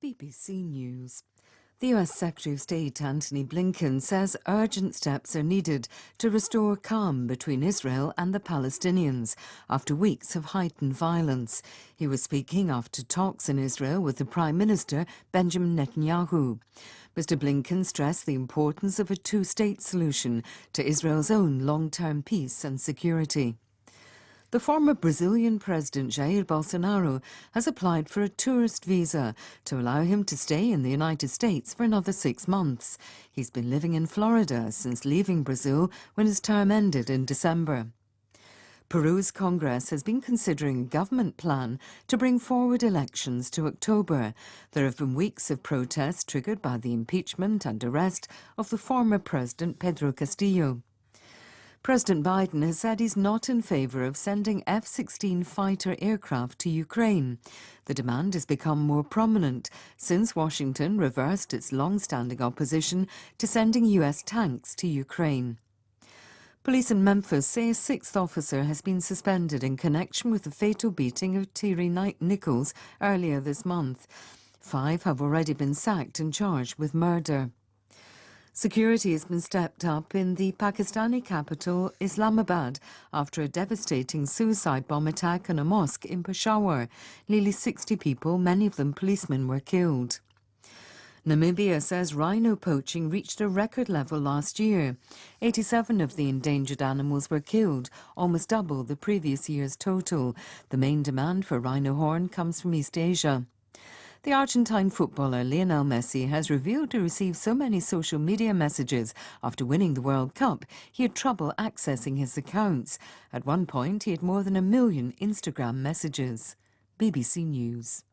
BBC News. The US Secretary of State Antony Blinken says urgent steps are needed to restore calm between Israel and the Palestinians after weeks of heightened violence. He was speaking after talks in Israel with the Prime Minister Benjamin Netanyahu. Mr. Blinken stressed the importance of a two-state solution to Israel's own long-term peace and security. The former Brazilian President Jair Bolsonaro has applied for a tourist visa to allow him to stay in the United States for another 6 months. He's been living in Florida since leaving Brazil when his term ended in December. Peru's Congress has been considering a government plan to bring forward elections to October. There have been weeks of protests triggered by the impeachment and arrest of the former President Pedro Castillo. President Biden has said he's not in favour of sending F-16 fighter aircraft to Ukraine. The demand has become more prominent since Washington reversed its long-standing opposition to sending US tanks to Ukraine. Police in Memphis say a sixth officer has been suspended in connection with the fatal beating of Tyre Nichols earlier this month. 5 have already been sacked and charged with murder. Security has been stepped up in the Pakistani capital, Islamabad, after a devastating suicide bomb attack on a mosque in Peshawar. Nearly 60 people, many of them policemen, were killed. Namibia says rhino poaching reached a record level last year. 87 of the endangered animals were killed, almost double the previous year's total. The main demand for rhino horn comes from East Asia. The Argentine footballer Lionel Messi has revealed to receive so many social media messages after winning the World Cup, he had trouble accessing his accounts. At one point, he had more than 1 million Instagram messages. BBC News.